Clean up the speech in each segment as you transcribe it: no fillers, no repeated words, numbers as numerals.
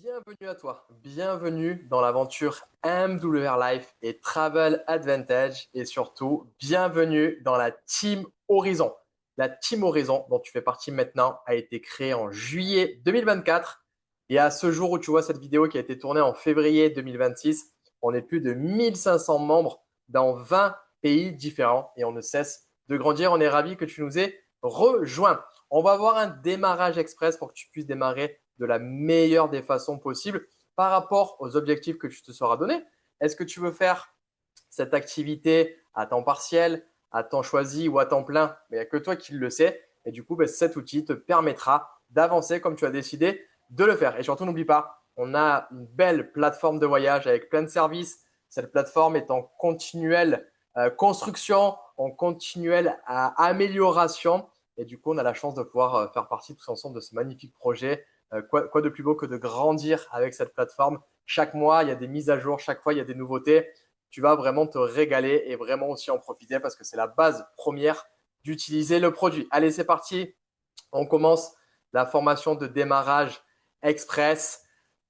Bienvenue à toi, bienvenue dans l'aventure MWR Life et Travel Advantage et surtout bienvenue dans la Team Horizon. La Team Horizon dont tu fais partie maintenant a été créée en juillet 2024 et à ce jour où tu vois cette vidéo qui a été tournée en février 2026, on est plus de 1500 membres dans 20 pays différents et on ne cesse de grandir. On est ravis que tu nous aies rejoints. On va avoir un démarrage express pour que tu puisses démarrer de la meilleure des façons possibles par rapport aux objectifs que tu te seras donné. Est-ce que tu veux faire cette activité à temps partiel, à temps choisi ou à temps plein? Mais il n'y a que toi qui le sais. Et du coup, cet outil te permettra d'avancer comme tu as décidé de le faire. Et surtout, n'oublie pas, on a une belle plateforme de voyage avec plein de services. Cette plateforme est en continuelle construction, en continuelle amélioration. Et du coup, on a la chance de pouvoir faire partie tous ensemble de ce magnifique projet. Quoi de plus beau que de grandir avec cette plateforme? Chaque mois, il y a des mises à jour, chaque fois, il y a des nouveautés. Tu vas vraiment te régaler et vraiment aussi en profiter parce que c'est la base première d'utiliser le produit. Allez, c'est parti. On commence la formation de démarrage express.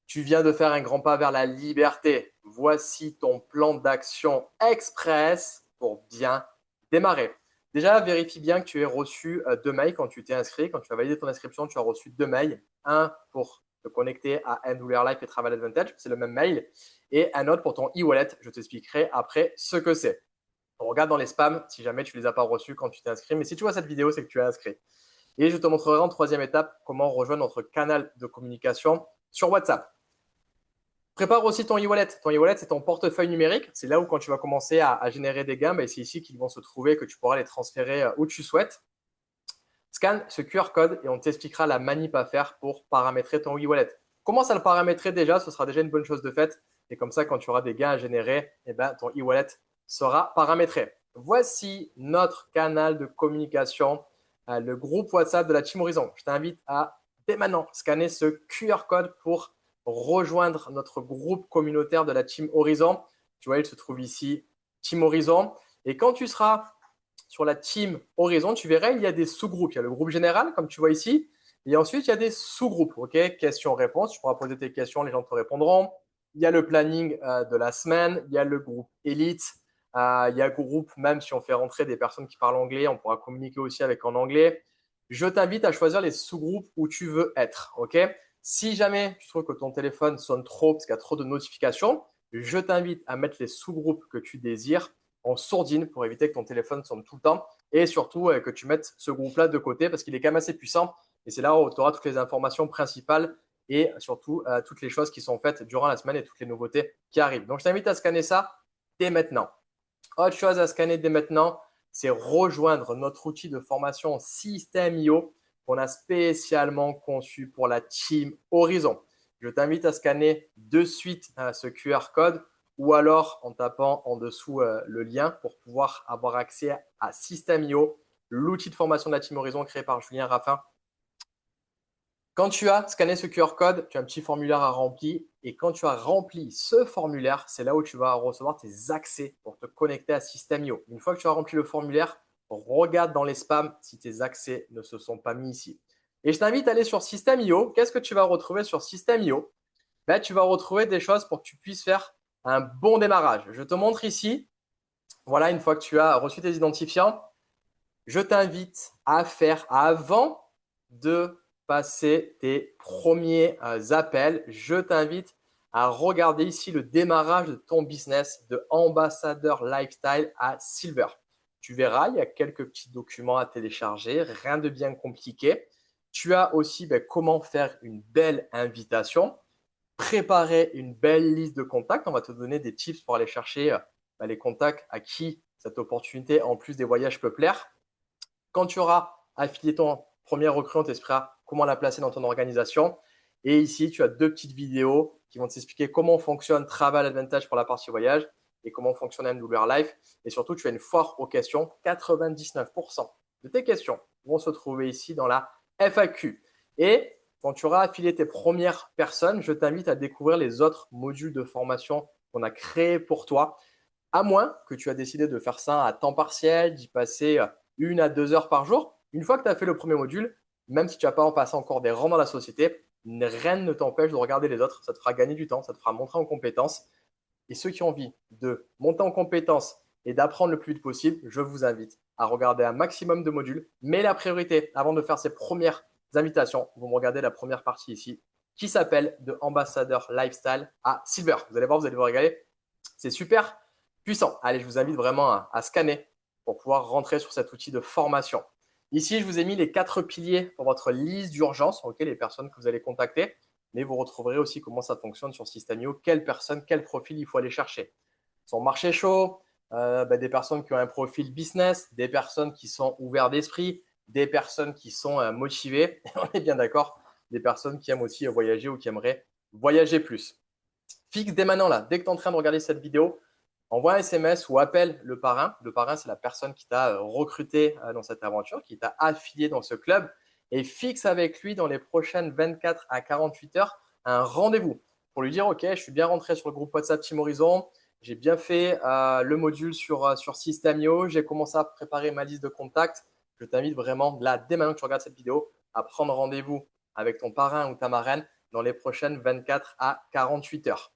Tu viens de faire un grand pas vers la liberté. Voici ton plan d'action express pour bien démarrer. Déjà, vérifie bien que tu aies reçu deux mails quand tu t'es inscrit. Quand tu as validé ton inscription, tu as reçu deux mails. Un pour te connecter à MWR Life et Travel Advantage, c'est le même mail. Et un autre pour ton e-wallet. Je t'expliquerai après ce que c'est. On regarde dans les spams si jamais tu ne les as pas reçus quand tu t'es inscrit. Mais si tu vois cette vidéo, c'est que tu es inscrit. Et je te montrerai en troisième étape comment rejoindre notre canal de communication sur WhatsApp. Prépare aussi ton e-wallet. Ton e-wallet, c'est ton portefeuille numérique. C'est là où quand tu vas commencer à générer des gains, c'est ici qu'ils vont se trouver, que tu pourras les transférer où tu souhaites. Scanne ce QR code et on t'expliquera la manip à faire pour paramétrer ton e-wallet. Commence à le paramétrer déjà, ce sera déjà une bonne chose de faite. Et comme ça, quand tu auras des gains à générer, ton e-wallet sera paramétré. Voici notre canal de communication, le groupe WhatsApp de la Team Horizon. Je t'invite à dès maintenant scanner ce QR code pour rejoindre notre groupe communautaire de la Team Horizon. Tu vois, il se trouve ici, Team Horizon. Et quand tu seras sur la Team Horizon, tu verras, il y a des sous-groupes. Il y a le groupe général, comme tu vois ici. Et ensuite, il y a des sous-groupes. Questions-réponses. Tu pourras poser tes questions, les gens te répondront. Il y a le planning de la semaine. Il y a le groupe élite. Il y a le groupe, même si on fait rentrer des personnes qui parlent anglais, on pourra communiquer aussi avec en anglais. Je t'invite à choisir les sous-groupes où tu veux être. Si jamais tu trouves que ton téléphone sonne trop parce qu'il y a trop de notifications, je t'invite à mettre les sous-groupes que tu désires en sourdine pour éviter que ton téléphone sonne tout le temps et surtout que tu mettes ce groupe-là de côté parce qu'il est quand même assez puissant et c'est là où tu auras toutes les informations principales et surtout toutes les choses qui sont faites durant la semaine et toutes les nouveautés qui arrivent. Donc, je t'invite à scanner ça dès maintenant. Autre chose à scanner dès maintenant, c'est rejoindre notre outil de formation System.io qu'on a spécialement conçu pour la Team Horizon. Je t'invite à scanner de suite ce QR code ou alors en tapant en dessous le lien pour pouvoir avoir accès à System.io, l'outil de formation de la Team Horizon créé par Julien Raffin. Quand tu as scanné ce QR code, tu as un petit formulaire à remplir et quand tu as rempli ce formulaire, c'est là où tu vas recevoir tes accès pour te connecter à System.io. Une fois que tu as rempli le formulaire, regarde dans les spams si tes accès ne se sont pas mis ici. Et je t'invite à aller sur System.io. Qu'est-ce que tu vas retrouver sur System.io? Tu vas retrouver des choses pour que tu puisses faire un bon démarrage. Je te montre ici. Voilà, une fois que tu as reçu tes identifiants, je t'invite à faire avant de passer tes premiers appels. Je t'invite à regarder ici le démarrage de ton business de ambassadeur lifestyle à Silver. Tu verras, il y a quelques petits documents à télécharger, rien de bien compliqué. Tu as aussi comment faire une belle invitation, préparer une belle liste de contacts. On va te donner des tips pour aller chercher les contacts à qui cette opportunité en plus des voyages peut plaire. Quand tu auras affilié ton premier recrue, on t'expliquera comment la placer dans ton organisation. Et ici, tu as deux petites vidéos qui vont t'expliquer comment fonctionne Travel Advantage pour la partie voyage et comment fonctionne MWR Life. Et surtout, tu as une foire aux questions. 99% de tes questions vont se trouver ici dans la FAQ. Et quand tu auras affilié tes premières personnes, je t'invite à découvrir les autres modules de formation qu'on a créés pour toi. À moins que tu as décidé de faire ça à temps partiel, d'y passer 1 à 2 heures par jour. Une fois que tu as fait le premier module, même si tu n'as pas en passé encore des rangs dans la société, rien ne t'empêche de regarder les autres. Ça te fera gagner du temps, ça te fera monter en compétences. Et ceux qui ont envie de monter en compétences et d'apprendre le plus vite possible, je vous invite à regarder un maximum de modules. Mais la priorité, avant de faire ces premières invitations, vous me regardez la première partie ici, qui s'appelle de Ambassadeur Lifestyle à Silver. Vous allez voir, vous allez vous régaler. C'est super puissant. Allez, je vous invite vraiment à scanner pour pouvoir rentrer sur cet outil de formation. Ici, je vous ai mis les 4 piliers pour votre liste d'urgence, les personnes que vous allez contacter. Mais vous retrouverez aussi comment ça fonctionne sur System.io, quelle personne, quel profil il faut aller chercher. Son marché chaud, des personnes qui ont un profil business, des personnes qui sont ouvertes d'esprit, des personnes qui sont motivées, on est bien d'accord, des personnes qui aiment aussi voyager ou qui aimeraient voyager plus. Fixe dès maintenant là, dès que tu es en train de regarder cette vidéo, envoie un SMS ou appelle le parrain. Le parrain, c'est la personne qui t'a recruté dans cette aventure, qui t'a affilié dans ce club et fixe avec lui dans les prochaines 24 à 48 heures un rendez-vous pour lui dire ok, je suis bien rentré sur le groupe WhatsApp Team Horizon, j'ai bien fait le module sur System.io, j'ai commencé à préparer ma liste de contacts. Je t'invite vraiment là, dès maintenant que tu regardes cette vidéo, à prendre rendez-vous avec ton parrain ou ta marraine dans les prochaines 24 à 48 heures.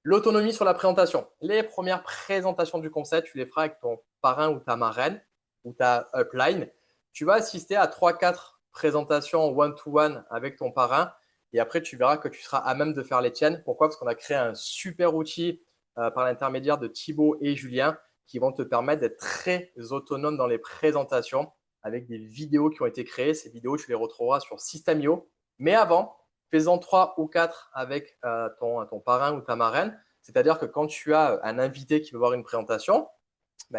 L'autonomie sur la présentation. Les premières présentations du concept, tu les feras avec ton parrain ou ta marraine ou ta upline. Tu vas assister à 3-4 présentations one-to-one avec ton parrain et après, tu verras que tu seras à même de faire les tiennes. Pourquoi? Parce qu'on a créé un super outil par l'intermédiaire de Thibaut et Julien qui vont te permettre d'être très autonome dans les présentations avec des vidéos qui ont été créées. Ces vidéos, tu les retrouveras sur System.io. Mais avant, fais-en 3 ou 4 avec ton parrain ou ta marraine. C'est-à-dire que quand tu as un invité qui veut voir une présentation,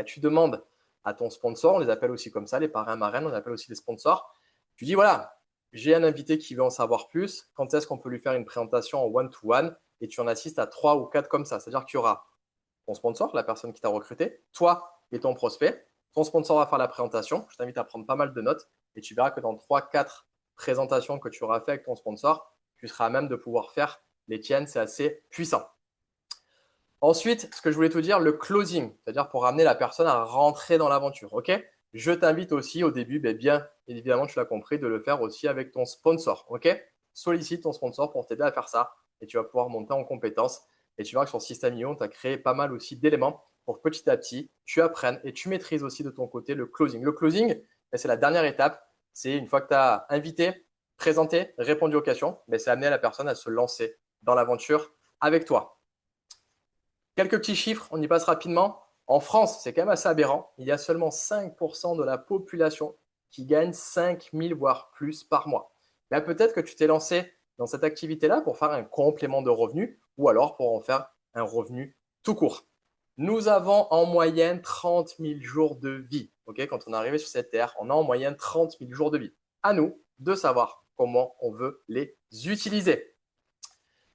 tu demandes à ton sponsor, on les appelle aussi comme ça, les parrains, marraines, on les appelle aussi les sponsors. Tu dis voilà, j'ai un invité qui veut en savoir plus, quand est-ce qu'on peut lui faire une présentation en one-to-one et tu en assistes à 3 ou 4 comme ça. C'est-à-dire qu'il y aura ton sponsor, la personne qui t'a recruté, toi et ton prospect. Ton sponsor va faire la présentation. Je t'invite à prendre pas mal de notes et tu verras que dans 3-4 présentations que tu auras fait avec ton sponsor, tu seras à même de pouvoir faire les tiennes. C'est assez puissant. Ensuite, ce que je voulais te dire, le closing, c'est-à-dire pour ramener la personne à rentrer dans l'aventure. Ok? Je t'invite aussi au début, bien évidemment, tu l'as compris, de le faire aussi avec ton sponsor. Ok? Sollicite ton sponsor pour t'aider à faire ça et tu vas pouvoir monter en compétences. Et tu verras que sur System.io, tu as créé pas mal aussi d'éléments pour que petit à petit, tu apprennes et tu maîtrises aussi de ton côté le closing. Le closing, c'est la dernière étape. C'est une fois que tu as invité, présenté, répondu aux questions, c'est amener la personne à se lancer dans l'aventure avec toi. Quelques petits chiffres, on y passe rapidement. En France, c'est quand même assez aberrant. Il y a seulement 5% de la population qui gagne 5 000 voire plus par mois. Là, peut-être que tu t'es lancé dans cette activité-là pour faire un complément de revenu ou alors pour en faire un revenu tout court. Nous avons en moyenne 30 000 jours de vie. Quand on est arrivé sur cette terre, on a en moyenne 30 000 jours de vie. À nous de savoir comment on veut les utiliser.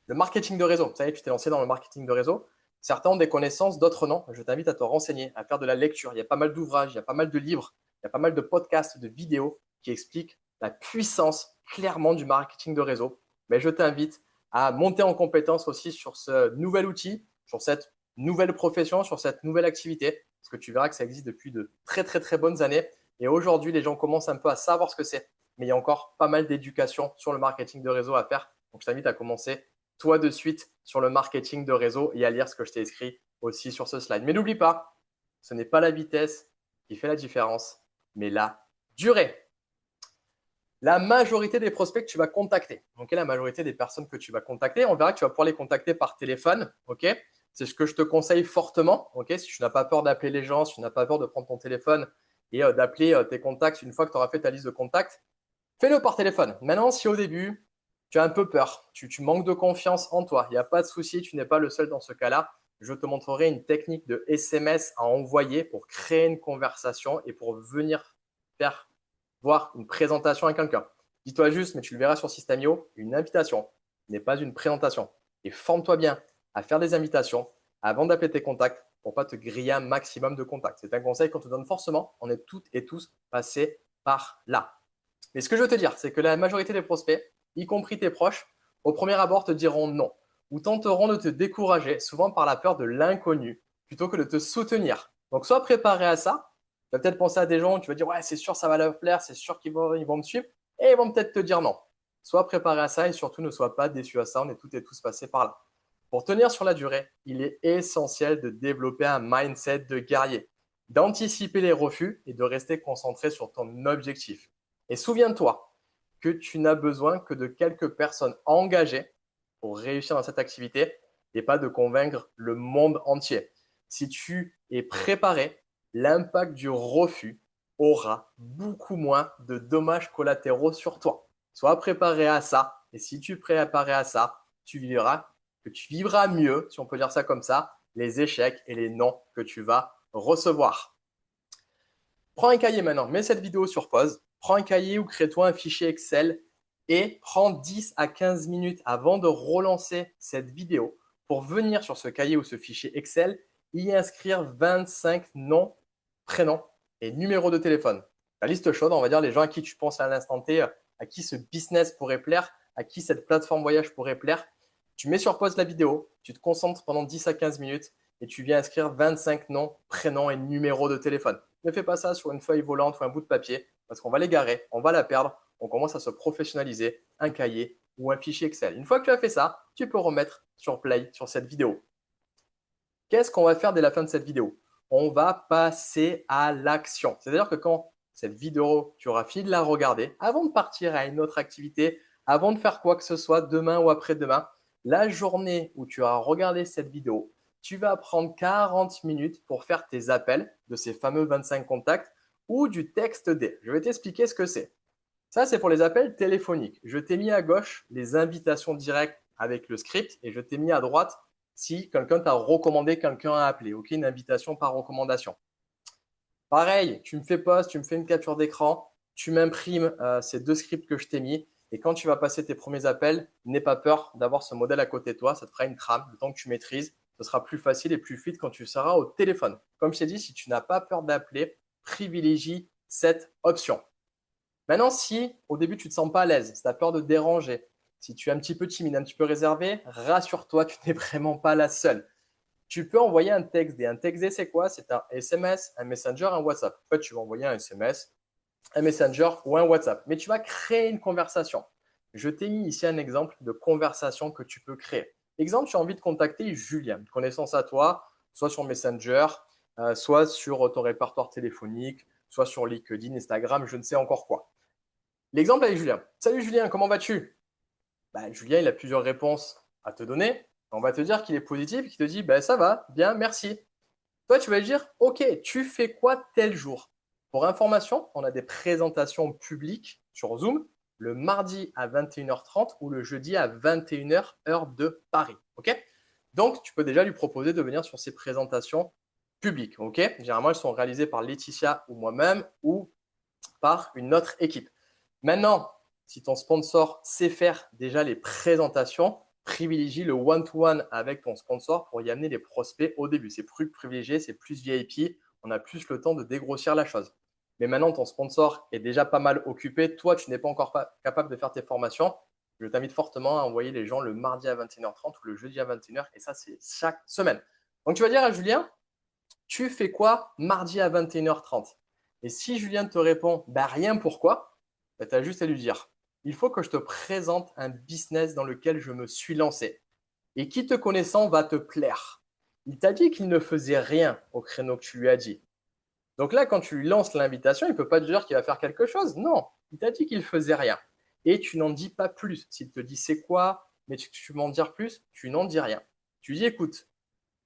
Le marketing de réseau. Ça y est, tu t'es lancé dans le marketing de réseau. Certains ont des connaissances, d'autres non. Je t'invite à te renseigner, à faire de la lecture. Il y a pas mal d'ouvrages, il y a pas mal de livres, il y a pas mal de podcasts, de vidéos qui expliquent la puissance clairement du marketing de réseau. Mais je t'invite à monter en compétence aussi sur ce nouvel outil, sur cette nouvelle profession, sur cette nouvelle activité, parce que tu verras que ça existe depuis de très très très bonnes années. Et aujourd'hui, les gens commencent un peu à savoir ce que c'est, mais il y a encore pas mal d'éducation sur le marketing de réseau à faire. Donc, je t'invite à commencer toi de suite sur le marketing de réseau et à lire ce que je t'ai écrit aussi sur ce slide. Mais n'oublie pas, ce n'est pas la vitesse qui fait la différence, mais la durée. La majorité des prospects que tu vas contacter, la majorité des personnes que tu vas contacter, on verra que tu vas pouvoir les contacter par téléphone. C'est ce que je te conseille fortement. Si tu n'as pas peur d'appeler les gens, si tu n'as pas peur de prendre ton téléphone et d'appeler tes contacts une fois que tu auras fait ta liste de contacts, fais-le par téléphone. Maintenant, si au début, tu as un peu peur, tu manques de confiance en toi, il n'y a pas de souci, tu n'es pas le seul dans ce cas-là. Je te montrerai une technique de SMS à envoyer pour créer une conversation et pour venir faire voir une présentation à quelqu'un. Dis-toi juste, mais tu le verras sur System.io, une invitation n'est pas une présentation. Et forme-toi bien à faire des invitations avant d'appeler tes contacts pour ne pas te griller un maximum de contacts. C'est un conseil qu'on te donne forcément. On est toutes et tous passés par là. Mais ce que je veux te dire, c'est que la majorité des prospects, y compris tes proches, au premier abord te diront non ou tenteront de te décourager, souvent par la peur de l'inconnu, plutôt que de te soutenir. Donc, sois préparé à ça. Tu vas peut-être penser à des gens, tu vas dire ouais, c'est sûr, ça va leur plaire, c'est sûr qu'ils vont me suivre, et ils vont peut-être te dire non. Sois préparé à ça et surtout ne sois pas déçu à ça. On est toutes et tous passés par là. Pour tenir sur la durée, il est essentiel de développer un mindset de guerrier, d'anticiper les refus et de rester concentré sur ton objectif. Et souviens-toi que tu n'as besoin que de quelques personnes engagées pour réussir dans cette activité et pas de convaincre le monde entier. Si tu es préparé, l'impact du refus aura beaucoup moins de dommages collatéraux sur toi. Sois préparé à ça et si tu es préparé à ça, tu vivras mieux, si on peut dire ça comme ça, les échecs et les non que tu vas recevoir. Prends un cahier maintenant, mets cette vidéo sur pause, prends un cahier ou crée-toi un fichier Excel et prends 10 à 15 minutes avant de relancer cette vidéo pour venir sur ce cahier ou ce fichier Excel y inscrire 25 noms, prénoms et numéros de téléphone. La liste chaude, on va dire les gens à qui tu penses à l'instant T, à qui ce business pourrait plaire, à qui cette plateforme voyage pourrait plaire. Tu mets sur pause la vidéo, tu te concentres pendant 10 à 15 minutes et tu viens inscrire 25 noms, prénoms et numéros de téléphone. Ne fais pas ça sur une feuille volante ou un bout de papier parce qu'on va l'égarer, on va la perdre. On commence à se professionnaliser un cahier ou un fichier Excel. Une fois que tu as fait ça, tu peux remettre sur play sur cette vidéo. Qu'est-ce qu'on va faire dès la fin de cette vidéo? On va passer à l'action. C'est-à-dire que quand cette vidéo, tu auras fini de la regarder, avant de partir à une autre activité, avant de faire quoi que ce soit demain ou après-demain, la journée où tu auras regardé cette vidéo, tu vas prendre 40 minutes pour faire tes appels de ces fameux 25 contacts ou du texte D. Je vais t'expliquer ce que c'est. Ça, c'est pour les appels téléphoniques. Je t'ai mis à gauche les invitations directes avec le script et je t'ai mis à droite si quelqu'un t'a recommandé quelqu'un à appeler. OK, une invitation par recommandation. Pareil, tu me fais pause, tu me fais une capture d'écran, tu m'imprimes ces deux scripts que je t'ai mis et quand tu vas passer tes premiers appels, n'aie pas peur d'avoir ce modèle à côté de toi. Ça te fera une trame. Le temps que tu maîtrises, ce sera plus facile et plus fluide quand tu seras au téléphone. Comme je t'ai dit, si tu n'as pas peur d'appeler, privilégie cette option. Maintenant, si au début tu ne te sens pas à l'aise, si tu as peur de déranger, si tu es un petit peu timide, un petit peu réservé, rassure-toi, tu n'es vraiment pas la seule. Tu peux envoyer un texte D. Un texte D, c'est quoi? C'est un SMS, un Messenger, un WhatsApp. En fait, tu vas envoyer un SMS, un Messenger ou un WhatsApp. Mais tu vas créer une conversation. Je t'ai mis ici un exemple de conversation que tu peux créer. Exemple, tu as envie de contacter Julien, une connaissance à toi, soit sur Messenger, soit sur ton répertoire téléphonique, soit sur LinkedIn, Instagram, je ne sais encore quoi. L'exemple avec Julien. Salut Julien, comment vas-tu? Julien, il a plusieurs réponses à te donner. On va te dire qu'il est positif, qu'il te dit ça va, bien, merci. Toi, tu vas lui dire ok, tu fais quoi tel jour? Pour information, on a des présentations publiques sur Zoom le mardi à 21h30 ou le jeudi à 21h, heure de Paris. Ok? Donc, tu peux déjà lui proposer de venir sur ces présentations publiques. Ok? Généralement, elles sont réalisées par Laetitia ou moi-même ou par une autre équipe. Maintenant, si ton sponsor sait faire déjà les présentations, privilégie le one-to-one avec ton sponsor pour y amener les prospects au début. C'est plus privilégié, c'est plus VIP, on a plus le temps de dégrossir la chose. Mais maintenant, ton sponsor est déjà pas mal occupé. Toi, tu n'es pas encore capable de faire tes formations. Je t'invite fortement à envoyer les gens le mardi à 21h30 ou le jeudi à 21h. Et ça, c'est chaque semaine. Donc, tu vas dire à Julien, tu fais quoi mardi à 21h30? Et si Julien te répond, rien, pourquoi? Tu as juste à lui dire, il faut que je te présente un business dans lequel je me suis lancé et qui te connaissant va te plaire. Il t'a dit qu'il ne faisait rien au créneau que tu lui as dit. Donc là, quand tu lui lances l'invitation, il ne peut pas te dire qu'il va faire quelque chose. Non, il t'a dit qu'il faisait rien. Et tu n'en dis pas plus. S'il te dit c'est quoi, mais tu m'en dire plus, tu n'en dis rien. Tu dis écoute,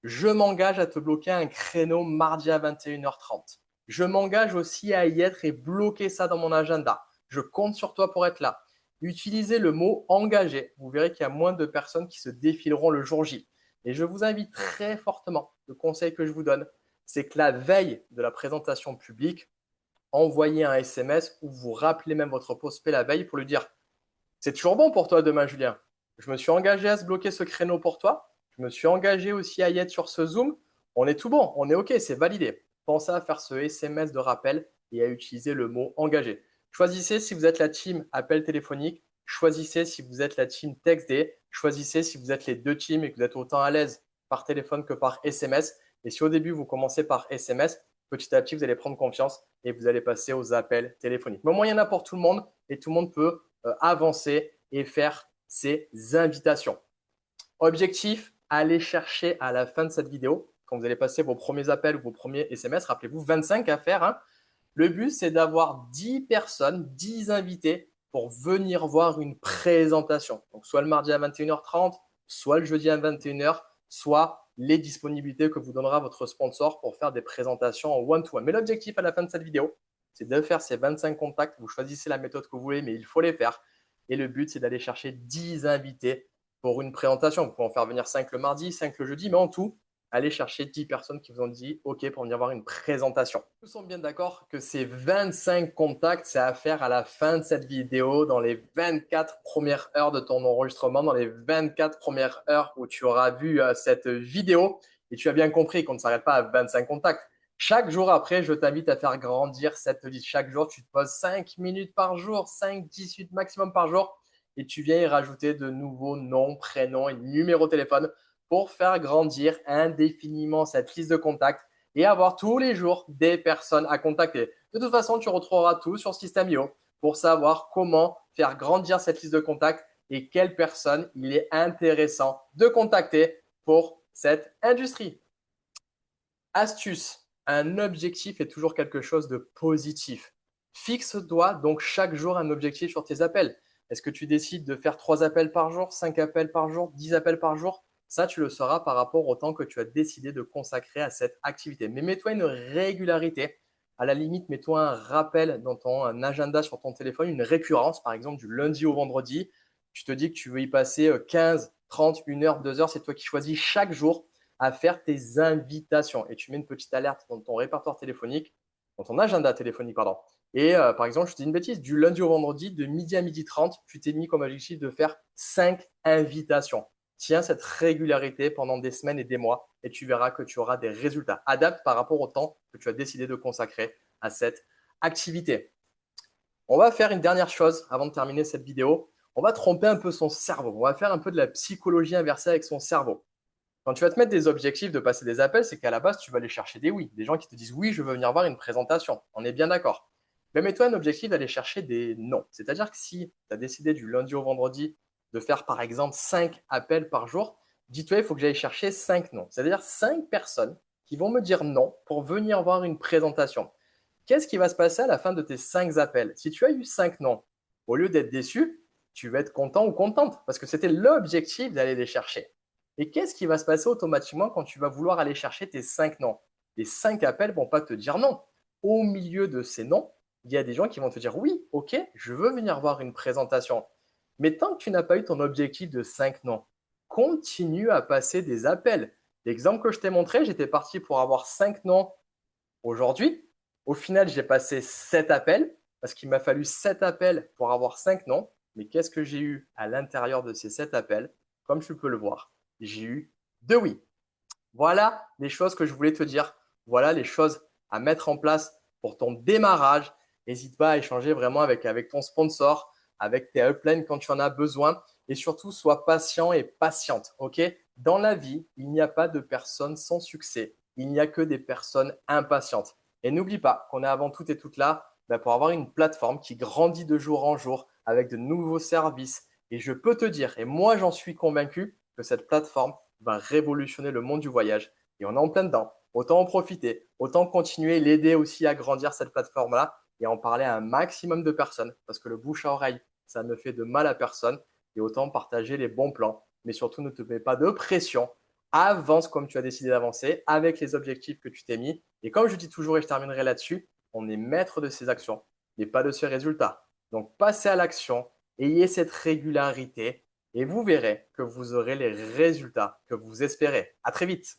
je m'engage à te bloquer un créneau mardi à 21h30. Je m'engage aussi à y être et bloquer ça dans mon agenda. Je compte sur toi pour être là. Utilisez le mot engagé. Vous verrez qu'il y a moins de personnes qui se défileront le jour J. Et je vous invite très fortement, le conseil que je vous donne, c'est que la veille de la présentation publique, envoyez un SMS ou vous rappelez même votre prospect la veille pour lui dire c'est toujours bon pour toi demain, Julien. Je me suis engagé à se bloquer ce créneau pour toi. Je me suis engagé aussi à y être sur ce Zoom. On est tout bon, on est OK, c'est validé. Pensez à faire ce SMS de rappel et à utiliser le mot engagé. Choisissez si vous êtes la team appel téléphonique. Choisissez si vous êtes la team texte. Choisissez si vous êtes les deux teams et que vous êtes autant à l'aise par téléphone que par SMS. Et si au début vous commencez par SMS, petit à petit vous allez prendre confiance et vous allez passer aux appels téléphoniques. Mais au moins il y en a pour tout le monde et tout le monde peut avancer et faire ces invitations. Objectif, allez chercher à la fin de cette vidéo, quand vous allez passer vos premiers appels ou vos premiers SMS, rappelez-vous 25 à faire, hein. Le but, c'est d'avoir 10 personnes, 10 invités pour venir voir une présentation. Donc, soit le mardi à 21h30, soit le jeudi à 21h, soit les disponibilités que vous donnera votre sponsor pour faire des présentations en one-to-one. Mais l'objectif à la fin de cette vidéo, c'est de faire ces 25 contacts. Vous choisissez la méthode que vous voulez, mais il faut les faire. Et le but, c'est d'aller chercher 10 invités pour une présentation. Vous pouvez en faire venir 5 le mardi, 5 le jeudi, mais en tout, allez chercher 10 personnes qui vous ont dit OK pour venir voir une présentation. Nous sommes bien d'accord que ces 25 contacts, c'est à faire à la fin de cette vidéo, dans les 24 premières heures de ton enregistrement, dans les 24 premières heures où tu auras vu cette vidéo. Et tu as bien compris qu'on ne s'arrête pas à 25 contacts. Chaque jour après, je t'invite à faire grandir cette liste. Chaque jour, tu te poses 5 minutes par jour, 5, 18 maximum par jour, et tu viens y rajouter de nouveaux noms, prénoms et numéros de téléphone pour faire grandir indéfiniment cette liste de contacts et avoir tous les jours des personnes à contacter. De toute façon, tu retrouveras tout sur System.io pour savoir comment faire grandir cette liste de contacts et quelles personnes il est intéressant de contacter pour cette industrie. Astuce, un objectif est toujours quelque chose de positif. Fixe-toi donc chaque jour un objectif sur tes appels. Est-ce que tu décides de faire 3 appels par jour, 5 appels par jour, 10 appels par jour? Ça, tu le sauras par rapport au temps que tu as décidé de consacrer à cette activité. Mais mets-toi une régularité. À la limite, mets-toi un rappel dans ton agenda sur ton téléphone, une récurrence, par exemple du lundi au vendredi. Tu te dis que tu veux y passer 15, 30, 1 heure, 2 heures. C'est toi qui choisis chaque jour à faire tes invitations. Et tu mets une petite alerte dans ton répertoire téléphonique, dans ton agenda téléphonique, pardon. Et par exemple, je te dis une bêtise, du lundi au vendredi, de midi à midi 30, tu t'es mis comme objectif de faire 5 invitations. Tiens cette régularité pendant des semaines et des mois et tu verras que tu auras des résultats. Adapte par rapport au temps que tu as décidé de consacrer à cette activité. On va faire une dernière chose avant de terminer cette vidéo. On va tromper un peu son cerveau. On va faire un peu de la psychologie inversée avec son cerveau. Quand tu vas te mettre des objectifs de passer des appels, c'est qu'à la base, tu vas aller chercher des oui. Des gens qui te disent oui, je veux venir voir une présentation. On est bien d'accord. Mais mets-toi un objectif d'aller chercher des non. C'est-à-dire que si tu as décidé du lundi au vendredi de faire par exemple 5 appels par jour, dis-toi, il faut que j'aille chercher 5 non. C'est-à-dire 5 personnes qui vont me dire non pour venir voir une présentation. Qu'est-ce qui va se passer à la fin de tes 5 appels? Si tu as eu 5 non, au lieu d'être déçu, tu vas être content ou contente parce que c'était l'objectif d'aller les chercher. Et qu'est-ce qui va se passer automatiquement quand tu vas vouloir aller chercher tes 5 noms? Les 5 appels ne vont pas te dire non. Au milieu de ces noms, il y a des gens qui vont te dire oui, ok, je veux venir voir une présentation. Mais tant que tu n'as pas eu ton objectif de 5 noms, continue à passer des appels. L'exemple que je t'ai montré, j'étais parti pour avoir 5 noms aujourd'hui. Au final, j'ai passé 7 appels parce qu'il m'a fallu 7 appels pour avoir 5 noms. Mais qu'est-ce que j'ai eu à l'intérieur de ces 7 appels? Comme tu peux le voir, j'ai eu 2 oui. Voilà les choses que je voulais te dire. Voilà les choses à mettre en place pour ton démarrage. N'hésite pas à échanger vraiment avec ton sponsor, avec tes uplines quand tu en as besoin. Et surtout, sois patient et patiente. Ok? Dans la vie, il n'y a pas de personnes sans succès. Il n'y a que des personnes impatientes. Et n'oublie pas qu'on est avant tout et toutes là pour avoir une plateforme qui grandit de jour en jour avec de nouveaux services. Et je peux te dire, et moi j'en suis convaincu, que cette plateforme va révolutionner le monde du voyage. Et on est en plein dedans. Autant en profiter, autant continuer, l'aider aussi à grandir cette plateforme-là et en parler à un maximum de personnes. Parce que le bouche à oreille, ça ne fait de mal à personne. Et autant partager les bons plans. Mais surtout, ne te mets pas de pression. Avance comme tu as décidé d'avancer avec les objectifs que tu t'es mis. Et comme je dis toujours et je terminerai là-dessus, on est maître de ses actions, mais pas de ses résultats. Donc, passez à l'action, ayez cette régularité et vous verrez que vous aurez les résultats que vous espérez. À très vite.